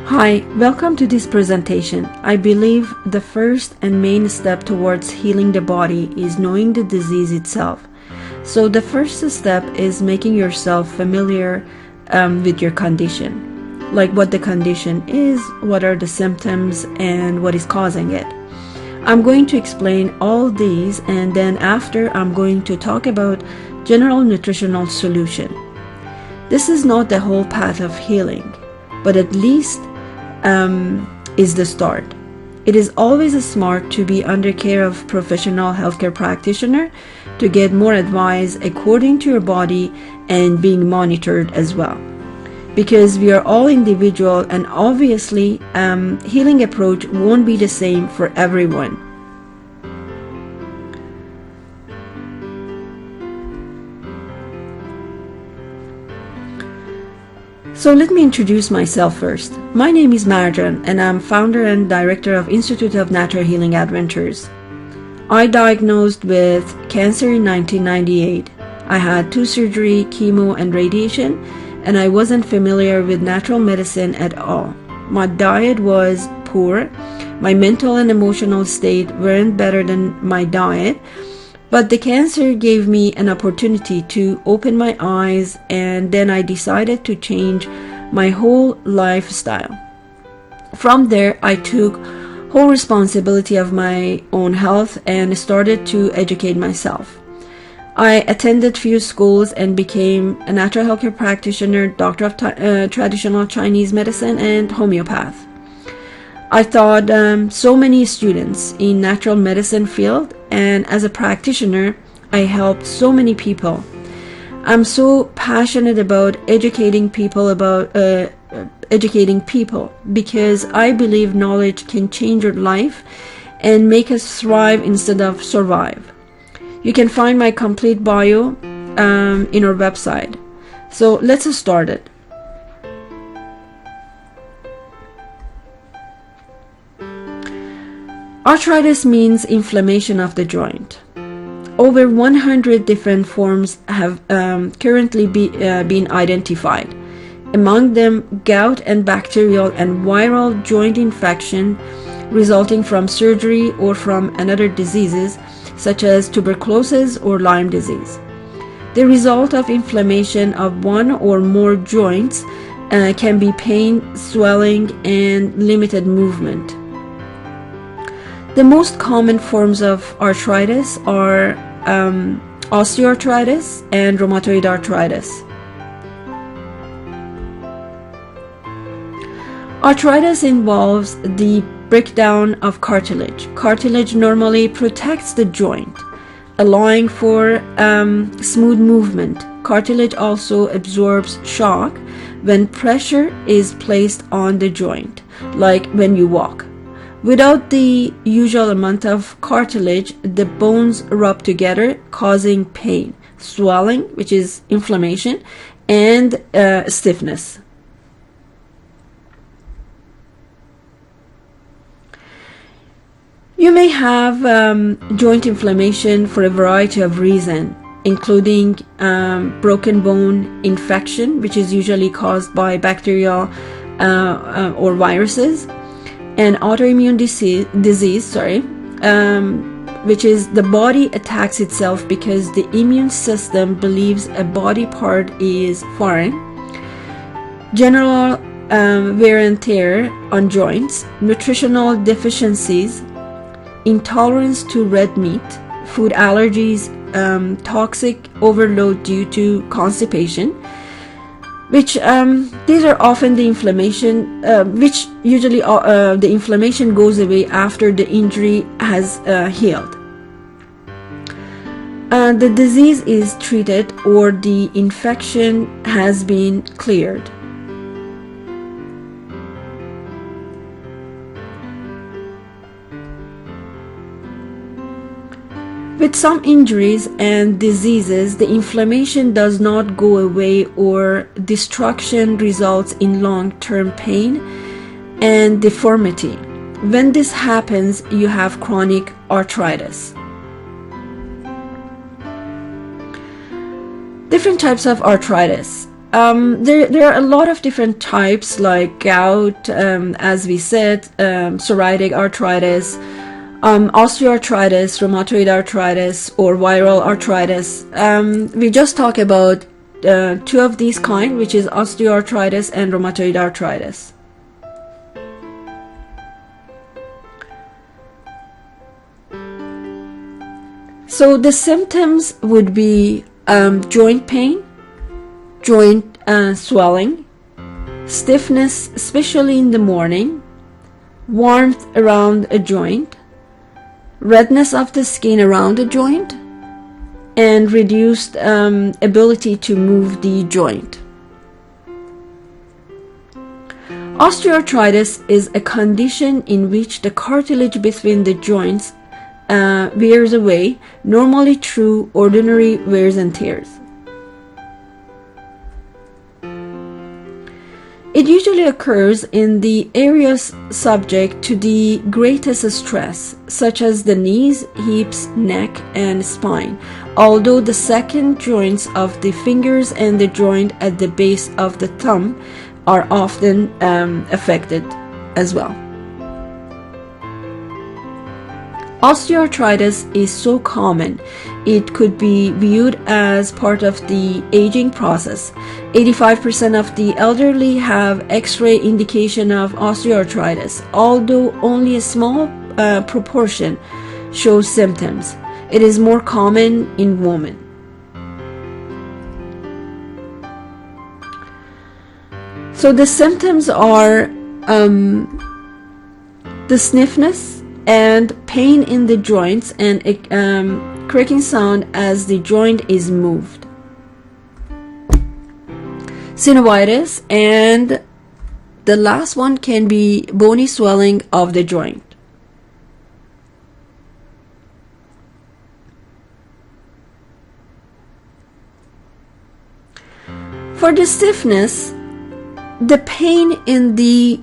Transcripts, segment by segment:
Hi, welcome to this presentation. I believe the first and main step towards healing the body is knowing the disease itself. So the first step is making yourself familiar with your condition, like what the condition is, what are the symptoms, and what is causing it. I'm going to explain all these, and then after I'm going to talk about general nutritional solution. This is not the whole path of healing, but at least is the start. It is always smart to be under care of professional healthcare practitioner to get more advice according to your body and being monitored as well. Because we are all individual, and obviously healing approach won't be the same for everyone. So let me introduce myself first. My name is Marjan, and I'm founder and director of Institute of Natural Healing Adventures. I diagnosed with cancer in 1998. I had 2 surgery, chemo, and radiation, and I wasn't familiar with natural medicine at all. My diet was poor. My mental and emotional state weren't better than my diet. But the cancer gave me an opportunity to open my eyes, and then I decided to change my whole lifestyle. From there, I took whole responsibility of my own health and started to educate myself. I attended few schools and became a natural healthcare practitioner, doctor of traditional Chinese medicine, and homeopath. I taught so many students in natural medicine field, and as a practitioner, I helped so many people. I'm so passionate about educating people because I believe knowledge can change your life and make us thrive instead of survive. You can find my complete bio in our website. So let's start it. Arthritis means inflammation of the joint. Over 100 different forms have currently been identified. Among them, gout and bacterial and viral joint infection resulting from surgery or from another diseases such as tuberculosis or Lyme disease. The result of inflammation of one or more joints can be pain, swelling, and limited movement. The most common forms of arthritis are osteoarthritis and rheumatoid arthritis. Arthritis involves the breakdown of cartilage. Cartilage normally protects the joint, allowing for smooth movement. Cartilage also absorbs shock when pressure is placed on the joint, like when you walk. Without the usual amount of cartilage, the bones rub together, causing pain, swelling, which is inflammation, and stiffness. You may have joint inflammation for a variety of reasons, including broken bone infection, which is usually caused by bacteria or viruses, and autoimmune disease, which is the body attacks itself because the immune system believes a body part is foreign. General wear and tear on joints, nutritional deficiencies, intolerance to red meat, food allergies, toxic overload due to constipation, which these are often the inflammation, which usually the inflammation goes away after the injury has healed. The disease is treated or the infection has been cleared. With some injuries and diseases, the inflammation does not go away, or destruction results in long-term pain and deformity. When this happens, you have chronic arthritis. Different types of arthritis. There are a lot of different types like gout, as we said, psoriatic arthritis, osteoarthritis, rheumatoid arthritis, or viral arthritis. We just talk about two of these kinds, which is osteoarthritis and rheumatoid arthritis. So the symptoms would be joint pain, joint swelling, stiffness, especially in the morning, warmth around a joint, redness of the skin around the joint, and reduced ability to move the joint. Osteoarthritis is a condition in which the cartilage between the joints wears away, normally through ordinary wears and tears. It usually occurs in the areas subject to the greatest stress, such as the knees, hips, neck, and spine, although the second joints of the fingers and the joint at the base of the thumb are often affected as well. Osteoarthritis is so common, it could be viewed as part of the aging process. 85% of the elderly have X-ray indication of osteoarthritis, although only a small proportion shows symptoms. It is more common in women. So the symptoms are the stiffness and pain in the joints and cracking sound as the joint is moved, synovitis, and the last one can be bony swelling of the joint. For the stiffness, the pain in the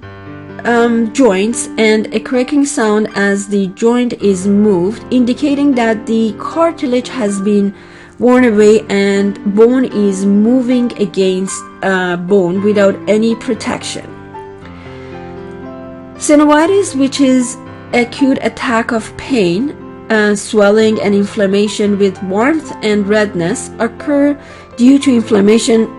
joints and a cracking sound as the joint is moved, indicating that the cartilage has been worn away and bone is moving against bone without any protection. Synovitis, which is acute attack of pain, swelling and inflammation with warmth and redness, occur due to inflammation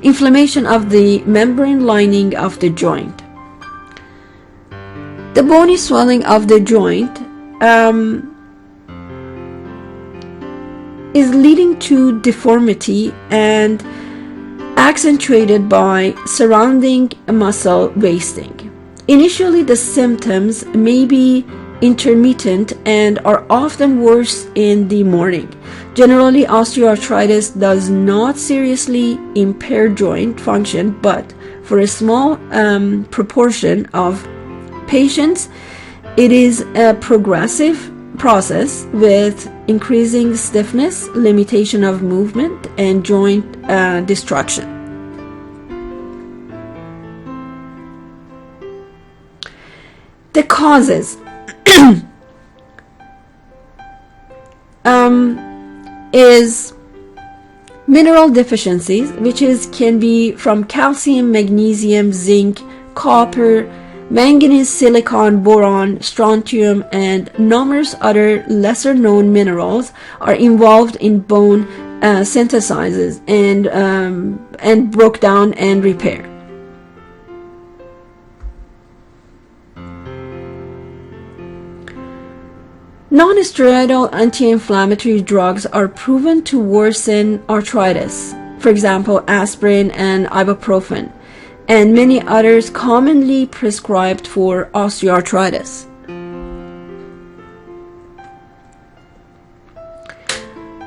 inflammation of the membrane lining of the joint. The bony swelling of the joint is leading to deformity and accentuated by surrounding muscle wasting. Initially, the symptoms may be intermittent and are often worse in the morning. Generally, osteoarthritis does not seriously impair joint function, but for a small proportion of patients, it is a progressive process with increasing stiffness, limitation of movement, and joint destruction. The causes is mineral deficiencies, which can be from calcium, magnesium, zinc, copper, manganese, silicon, boron, strontium, and numerous other lesser known minerals are involved in bone synthesis and broke down and repair. Non-steroidal anti-inflammatory drugs are proven to worsen arthritis, for example, aspirin and ibuprofen, and many others commonly prescribed for osteoarthritis.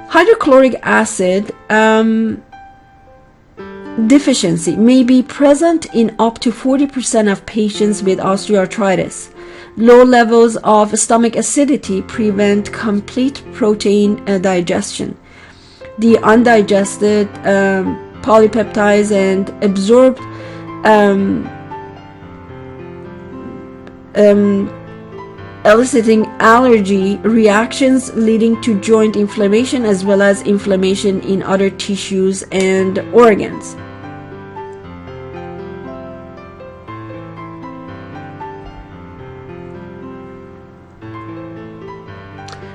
Hydrochloric acid deficiency may be present in up to 40% of patients with osteoarthritis. Low levels of stomach acidity prevent complete protein digestion. The undigested polypeptides and absorbed eliciting allergy reactions leading to joint inflammation as well as inflammation in other tissues and organs.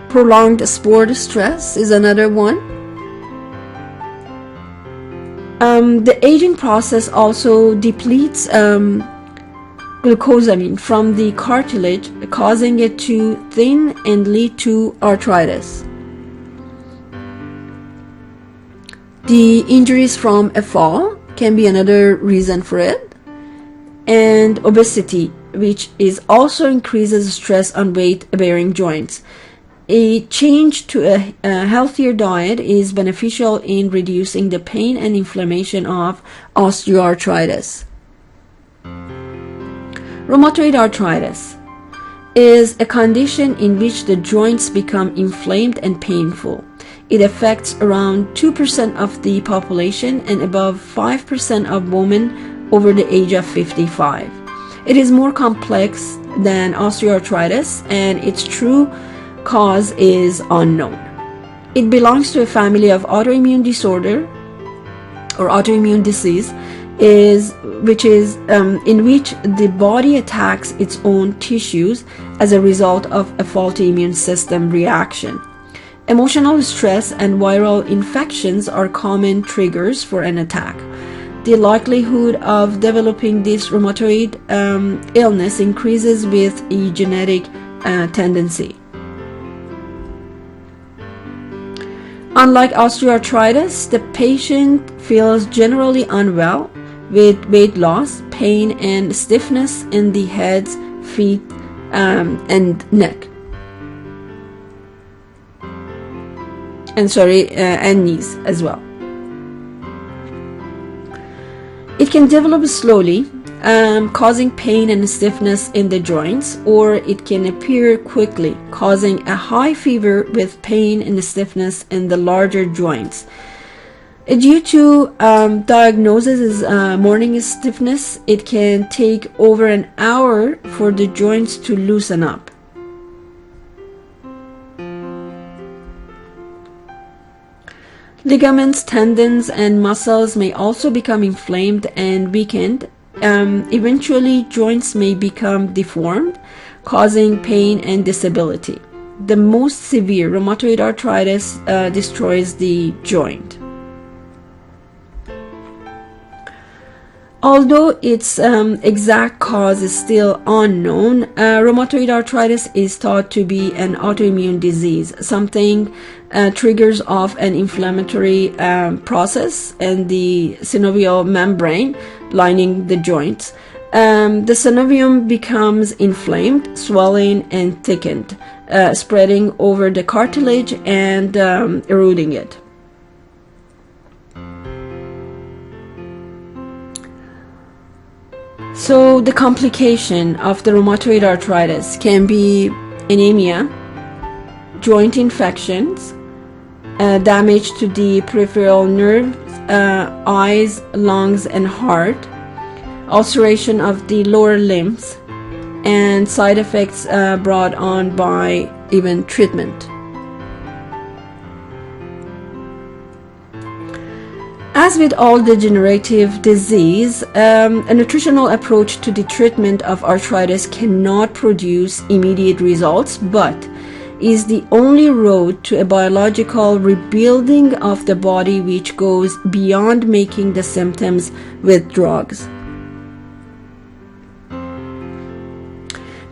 Prolonged sport stress is another one. The aging process also depletes glucosamine from the cartilage, causing it to thin and lead to arthritis. The injuries from a fall can be another reason for it, and obesity, which also increases stress on weight-bearing joints. A change to a healthier diet is beneficial in reducing the pain and inflammation of osteoarthritis. Rheumatoid arthritis is a condition in which the joints become inflamed and painful. It affects around 2% of the population and above 5% of women over the age of 55. It is more complex than osteoarthritis, and its true cause is unknown. It belongs to a family of autoimmune disorder or autoimmune disease in which the body attacks its own tissues as a result of a faulty immune system reaction. Emotional stress and viral infections are common triggers for an attack. The likelihood of developing this rheumatoid illness increases with a genetic tendency. Unlike osteoarthritis, the patient feels generally unwell with weight loss, pain, and stiffness in the head, feet, and neck. And knees as well. It can develop slowly, causing pain and stiffness in the joints, or it can appear quickly, causing a high fever with pain and stiffness in the larger joints. Due to diagnosis as morning stiffness, it can take over an hour for the joints to loosen up. Ligaments, tendons, and muscles may also become inflamed and weakened. Eventually, joints may become deformed, causing pain and disability. The most severe rheumatoid arthritis destroys the joint. Although its exact cause is still unknown, rheumatoid arthritis is thought to be an autoimmune disease. Something triggers off an inflammatory process in the synovial membrane lining the joints. The synovium becomes inflamed, swelling, and thickened, spreading over the cartilage and eroding it. So the complication of the rheumatoid arthritis can be anemia, joint infections, damage to the peripheral nerves, eyes, lungs, and heart, ulceration of the lower limbs, and side effects brought on by even treatment. As with all degenerative disease, a nutritional approach to the treatment of arthritis cannot produce immediate results, but is the only road to a biological rebuilding of the body, which goes beyond making the symptoms with drugs.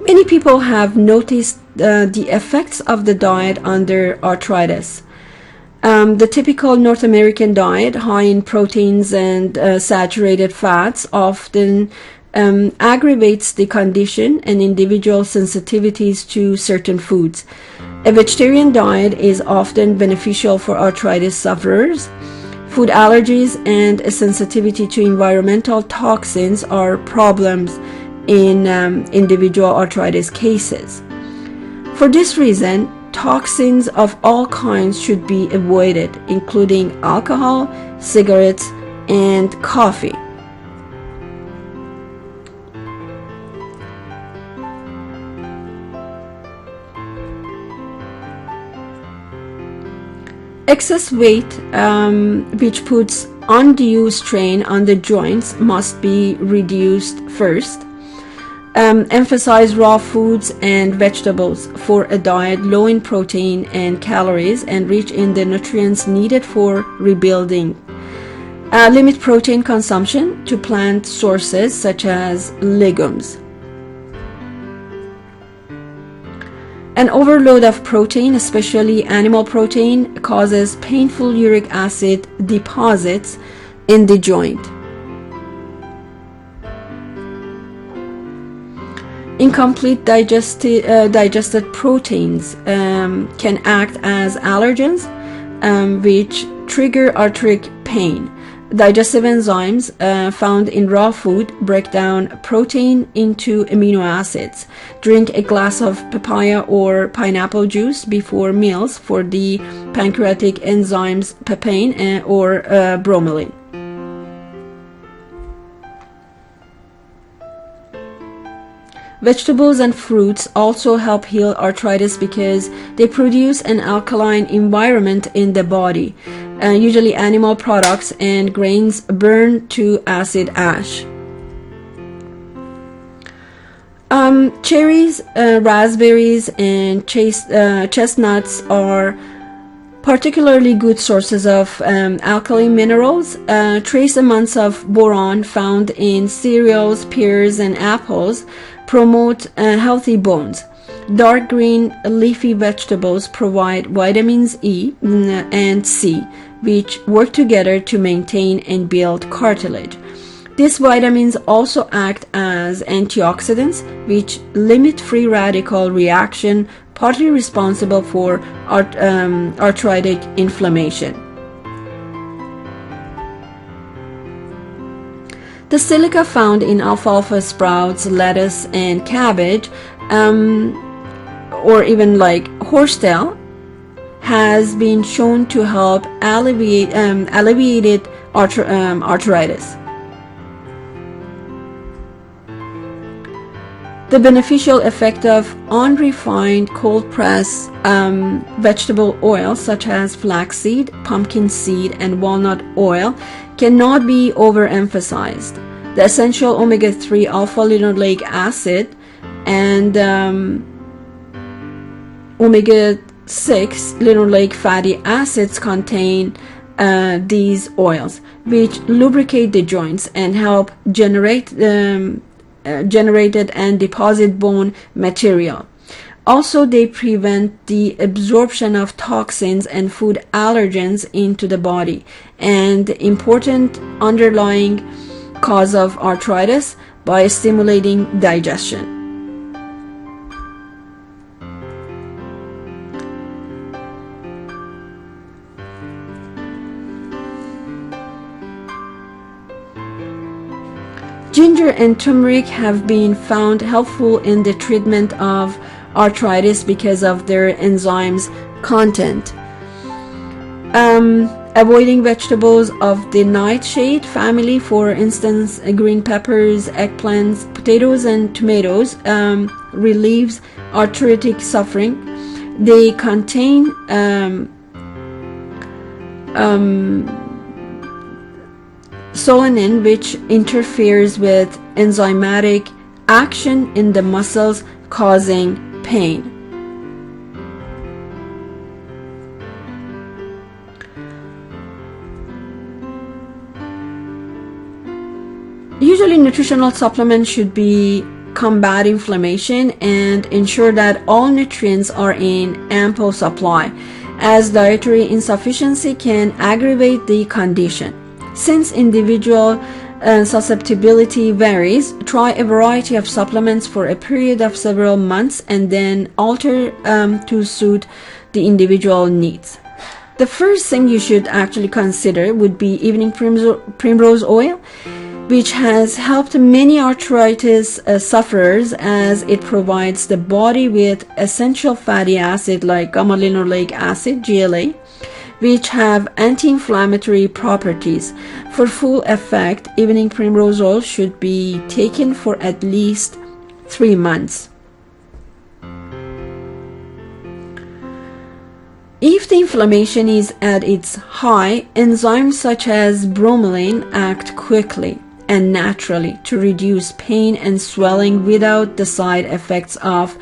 Many people have noticed the effects of the diet on their arthritis. The typical North American diet, high in proteins and saturated fats, often aggravates the condition and individual sensitivities to certain foods. A vegetarian diet is often beneficial for arthritis sufferers. Food allergies and a sensitivity to environmental toxins are problems in individual arthritis cases. For this reason, toxins of all kinds should be avoided, including alcohol, cigarettes, and coffee. Excess weight, which puts undue strain on the joints, must be reduced first. Emphasize raw foods and vegetables for a diet low in protein and calories and rich in the nutrients needed for rebuilding. Limit protein consumption to plant sources such as legumes. An overload of protein, especially animal protein, causes painful uric acid deposits in the joint. Incomplete digested proteins can act as allergens, which trigger arthritic pain. Digestive enzymes found in raw food break down protein into amino acids. Drink a glass of papaya or pineapple juice before meals for the pancreatic enzymes papain or bromelain. Vegetables and fruits also help heal arthritis because they produce an alkaline environment in the body. Usually animal products and grains burn to acid ash. Cherries, raspberries, and chestnuts are particularly good sources of alkali minerals. Trace amounts of boron found in cereals, pears, and apples promote healthy bones. Dark green leafy vegetables provide vitamins E and C, which work together to maintain and build cartilage. These vitamins also act as antioxidants, which limit free radical reaction, partly responsible for arthritic inflammation. The silica found in alfalfa sprouts, lettuce, and cabbage, or even like horsetail, has been shown to help alleviate arthritis. The beneficial effect of unrefined cold-pressed vegetable oils such as flaxseed, pumpkin seed, and walnut oil cannot be overemphasized. The essential omega-3 alpha-linoleic acid and omega-6 linoleic fatty acids contain these oils, which lubricate the joints and help generated and deposit bone material. Also, they prevent the absorption of toxins and food allergens into the body, and important underlying cause of arthritis by stimulating digestion. Ginger and turmeric have been found helpful in the treatment of arthritis because of their enzymes content. Avoiding vegetables of the nightshade family, for instance, green peppers, eggplants, potatoes, and tomatoes, relieves arthritic suffering. They contain solanine, which interferes with enzymatic action in the muscles, causing pain. Usually, nutritional supplements should combat inflammation and ensure that all nutrients are in ample supply, as dietary insufficiency can aggravate the condition. Since individual susceptibility varies, try a variety of supplements for a period of several months and then alter to suit the individual needs. The first thing you should actually consider would be evening primrose oil, which has helped many arthritis sufferers as it provides the body with essential fatty acid like gamma-linoleic acid, GLA, which have anti-inflammatory properties. For full effect, evening primrose oil should be taken for at least 3 months. If the inflammation is at its high, enzymes such as bromelain act quickly and naturally to reduce pain and swelling without the side effects of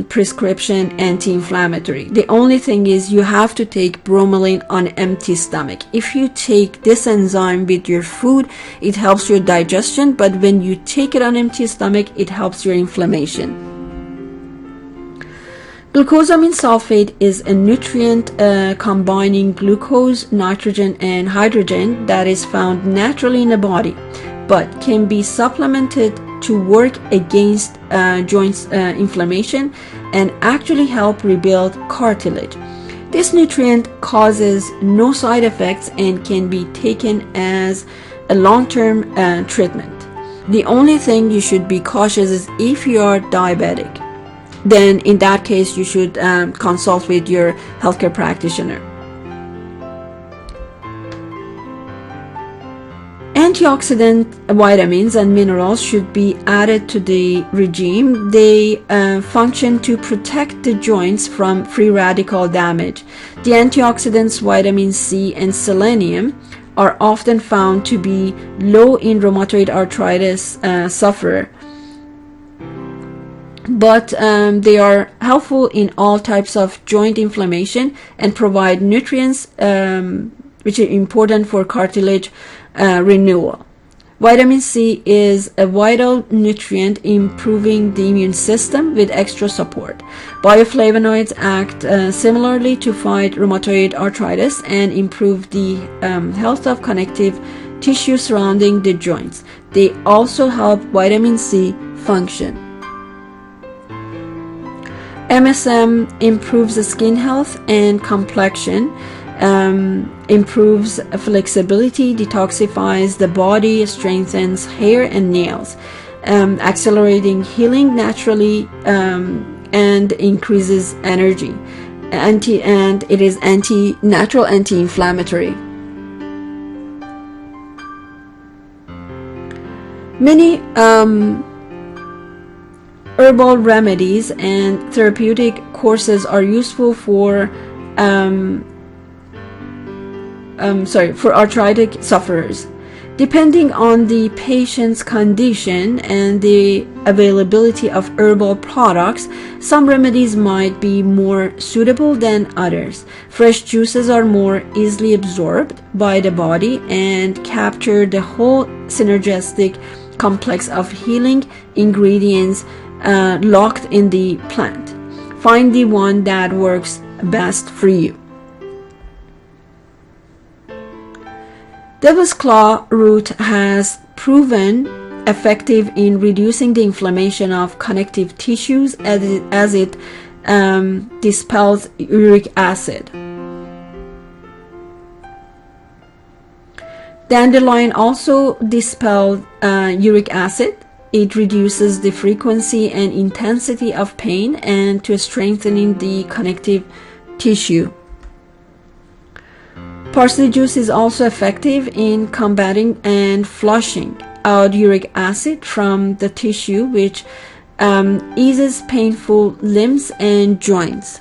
prescription anti-inflammatory. The only thing is you have to take bromelain on empty stomach. If you take this enzyme with your food, it helps your digestion, but when you take it on empty stomach, it helps your inflammation. Glucosamine sulfate is a nutrient combining glucose, nitrogen, and hydrogen that is found naturally in the body, but can be supplemented to work against joints inflammation and actually help rebuild cartilage. This nutrient causes no side effects and can be taken as a long-term treatment. The only thing you should be cautious is if you are diabetic. Then in that case you should consult with your healthcare practitioner. Antioxidant vitamins and minerals should be added to the regime. They function to protect the joints from free radical damage. The antioxidants vitamin C and selenium are often found to be low in rheumatoid arthritis sufferer, but they are helpful in all types of joint inflammation and provide nutrients which are important for cartilage renewal. Vitamin C is a vital nutrient improving the immune system with extra support. Bioflavonoids act similarly to fight rheumatoid arthritis and improve the health of connective tissue surrounding the joints. They also help vitamin C function. MSM improves the skin health and complexion, improves flexibility, detoxifies the body, strengthens hair and nails, accelerating healing naturally, and increases energy. And it is natural anti-inflammatory. Many herbal remedies and therapeutic courses are useful for arthritic sufferers. Depending on the patient's condition and the availability of herbal products, some remedies might be more suitable than others. Fresh juices are more easily absorbed by the body and capture the whole synergistic complex of healing ingredients locked in the plant. Find the one that works best for you. Devil's claw root has proven effective in reducing the inflammation of connective tissues as it dispels uric acid. Dandelion also dispels uric acid. It reduces the frequency and intensity of pain and to strengthening the connective tissue. Parsley juice is also effective in combating and flushing out uric acid from the tissue, which eases painful limbs and joints.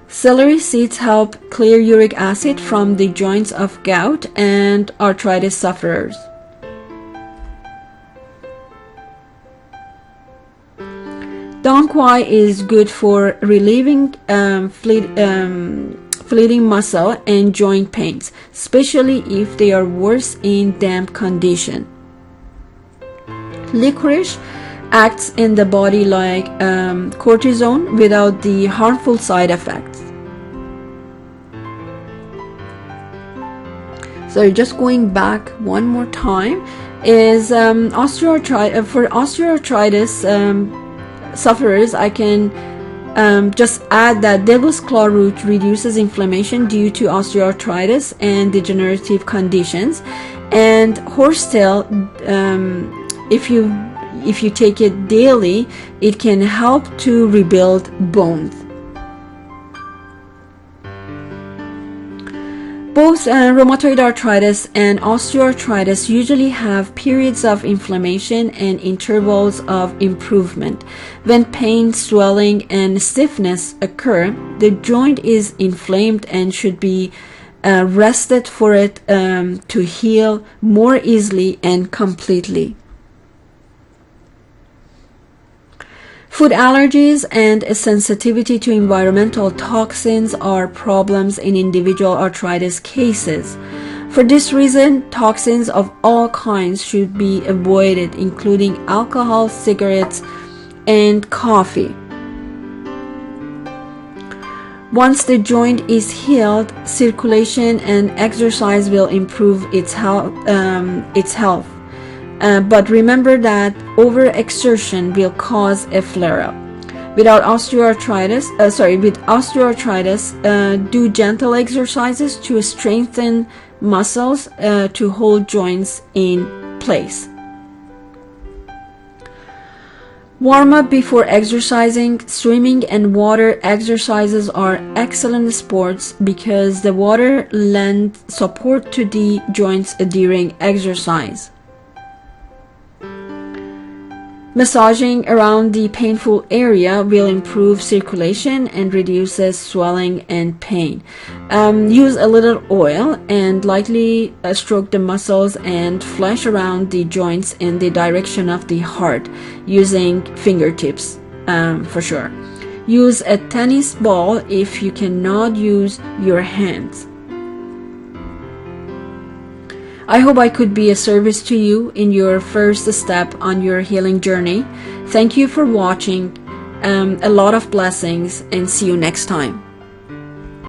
Celery seeds help clear uric acid from the joints of gout and arthritis sufferers. Dong quai is good for relieving fleeting muscle and joint pains, especially if they are worse in damp condition. Licorice acts in the body like cortisone without the harmful side effects. So just going back one more time is osteoarthritis. For osteoarthritis sufferers, I can just add that devil's claw root reduces inflammation due to osteoarthritis and degenerative conditions, and horsetail, if you take it daily, it can help to rebuild bones. Both rheumatoid arthritis and osteoarthritis usually have periods of inflammation and intervals of improvement. When pain, swelling, and stiffness occur, the joint is inflamed and should be rested for it to heal more easily and completely. Food allergies and a sensitivity to environmental toxins are problems in individual arthritis cases. For this reason, toxins of all kinds should be avoided, including alcohol, cigarettes, and coffee. Once the joint is healed, circulation and exercise will improve its health. But remember that overexertion will cause a flare-up. With osteoarthritis, do gentle exercises to strengthen muscles to hold joints in place. Warm up before exercising. Swimming and water exercises are excellent sports because the water lends support to the joints during exercise. Massaging around the painful area will improve circulation and reduces swelling and pain. Use a little oil and lightly stroke the muscles and flesh around the joints in the direction of the heart using fingertips for sure. Use a tennis ball if you cannot use your hands. I hope I could be a service to you in your first step on your healing journey. Thank you for watching. A lot of blessings, and see you next time.